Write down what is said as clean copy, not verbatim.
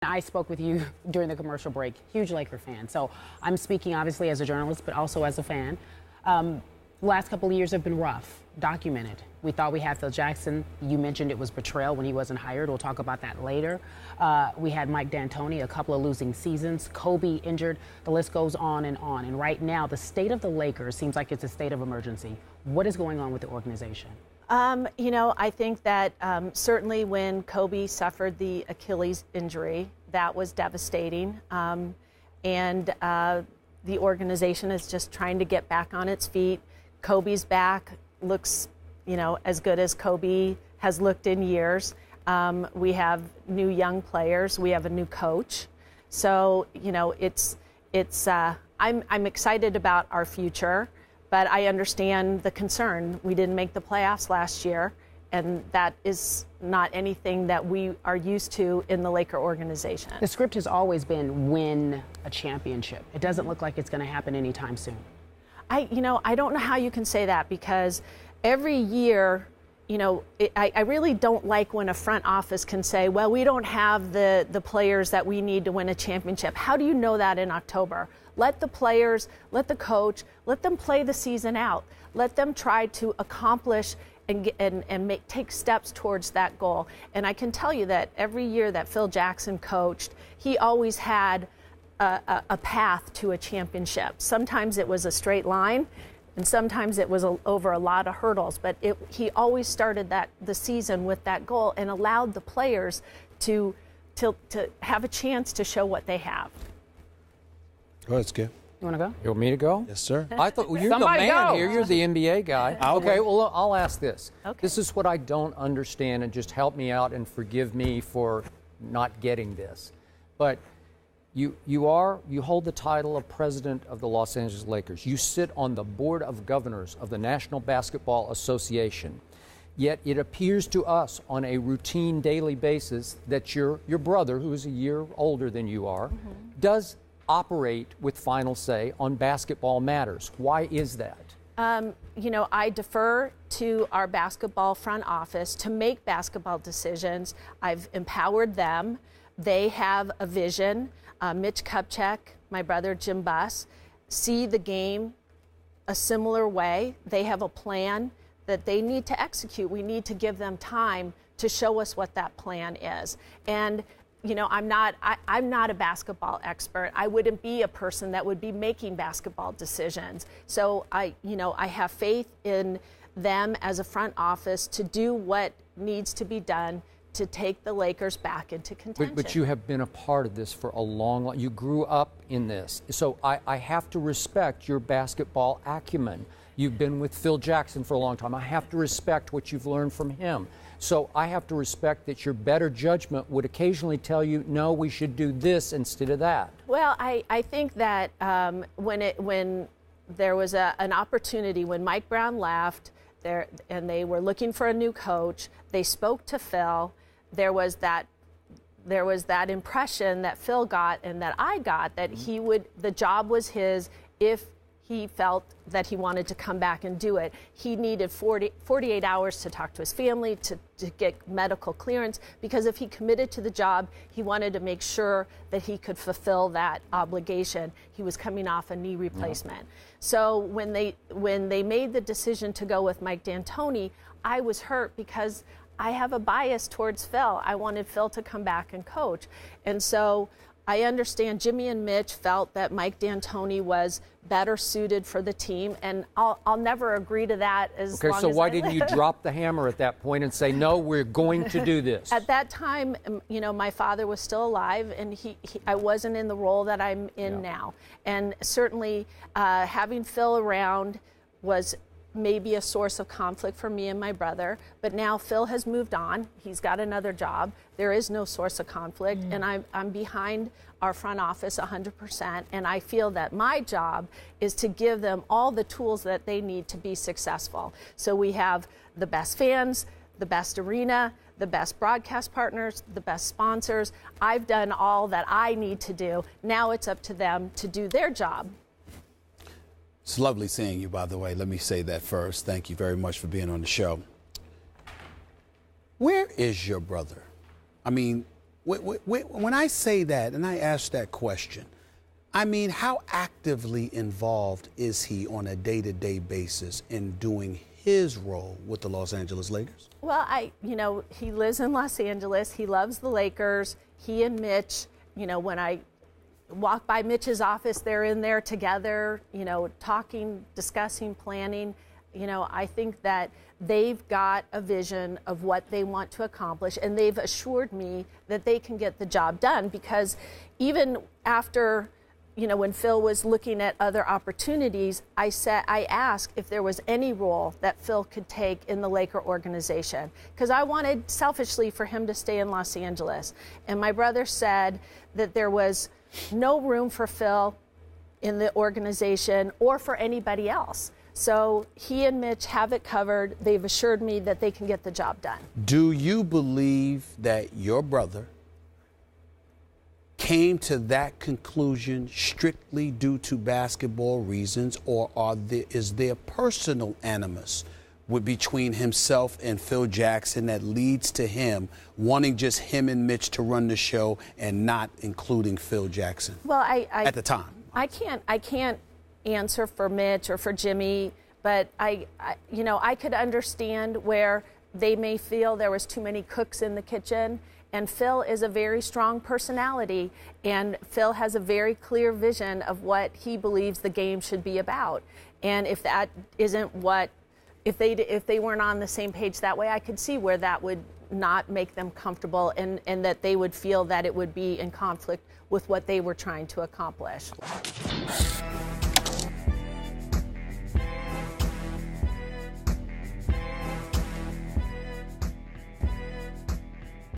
I spoke with you during the commercial break, huge Laker fan. So I'm speaking obviously as a journalist, but also as a fan. The last couple of years have been rough, documented. We thought we had Phil Jackson. You mentioned it was betrayal when he wasn't hired. We'll talk about that later. We had Mike D'Antoni, a couple of losing seasons, Kobe injured. The list goes on. And right now, the state of the Lakers seems like it's a state of emergency. What is going on with the organization? I think that certainly when Kobe suffered the Achilles injury, that was devastating. And the organization is just trying to get back on its feet. Kobe's back, looks, as good as Kobe has looked in years. We have new young players. We have a new coach. So, I'm excited about our future, but I understand the concern. We didn't make the playoffs last year, and that is not anything that we are used to in the Laker organization. The script has always been win a championship. It doesn't look like it's going to happen anytime soon. I don't know how you can say that, because every year, I really don't like when a front office can say, well, we don't have the players that we need to win a championship. How do you know that in October? Let the players, let the coach, let them play the season out. Let them try to accomplish and take steps towards that goal. And I can tell you that every year that Phil Jackson coached, he always had a path to a championship. Sometimes it was a straight line, and sometimes it was over a lot of hurdles. But he always started the season with that goal and allowed the players to have a chance to show what they have. Go ahead, Skip. You want to go? You want me to go? Yes, sir. I thought you're the man here. You're the NBA guy. Okay, well, I'll ask this. Okay. This is what I don't understand, and just help me out and forgive me for not getting this. But you hold the title of president of the Los Angeles Lakers. You sit on the board of governors of the National Basketball Association. Yet it appears to us on a routine daily basis that your brother, who is a year older than you are, does operate with final say on basketball matters. Why is that? I defer to our basketball front office to make basketball decisions. I've empowered them. They have a vision. Mitch Kupchak, my brother Jim Buss, see the game a similar way. They have a plan that they need to execute. We need to give them time to show us what that plan is. And I'm not a basketball expert. I wouldn't be a person that would be making basketball decisions. So I have faith in them as a front office to do what needs to be done to take the Lakers back into contention. But you have been a part of this for a long. You grew up in this. So I have to respect your basketball acumen. You've been with Phil Jackson for a long time. I have to respect what you've learned from him. So I have to respect that your better judgment would occasionally tell you, no, we should do this instead of that. Well, I think that when there was an opportunity, when Mike Brown left and they were looking for a new coach, they spoke to Phil. There was that impression that Phil got and that I got that the job was his if he felt that he wanted to come back and do it. He needed 48 hours to talk to his family, to get medical clearance, because if he committed to the job, he wanted to make sure that he could fulfill that obligation. He was coming off a knee replacement. Yeah. So when they made the decision to go with Mike D'Antoni, I was hurt because I have a bias towards Phil. I wanted Phil to come back and coach. And so I understand Jimmy and Mitch felt that Mike D'Antoni was better suited for the team, and I'll never agree to that as long as I live. Okay, so why didn't you drop the hammer at that point and say, no, we're going to do this? At that time, my father was still alive, and I wasn't in the role that I'm in now. And certainly having Phil around was maybe a source of conflict for me and my brother, but now Phil has moved on. He's got another job. There is no source of conflict, and I'm behind our front office 100%, and I feel that my job is to give them all the tools that they need to be successful. So we have the best fans, the best arena, the best broadcast partners, the best sponsors. I've done all that I need to do. Now it's up to them to do their job. It's lovely seeing you, by the way. Let me say that first. Thank you very much for being on the show. Where is your brother? I mean, When I say that and I ask that question, I mean, how actively involved is he on a day-to-day basis in doing his role with the Los Angeles Lakers? Well, he lives in Los Angeles. He loves the Lakers. He and Mitch, when I walk by Mitch's office, they're in there together, talking, discussing, planning. I think that they've got a vision of what they want to accomplish, and they've assured me that they can get the job done, because even after, when Phil was looking at other opportunities, I asked if there was any role that Phil could take in the Laker organization, because I wanted selfishly for him to stay in Los Angeles. And my brother said that there was no room for Phil in the organization or for anybody else. So he and Mitch have it covered. They've assured me that they can get the job done. Do you believe that your brother came to that conclusion strictly due to basketball reasons, or is there personal animus between himself and Phil Jackson that leads to him wanting just him and Mitch to run the show and not including Phil Jackson? Well, at the time, I can't answer for Mitch or for Jimmy, but I could understand where they may feel there was too many cooks in the kitchen. And Phil is a very strong personality, and Phil has a very clear vision of what he believes the game should be about. And if that isn't if they weren't on the same page that way, I could see where that would not make them comfortable, and that they would feel that it would be in conflict with what they were trying to accomplish.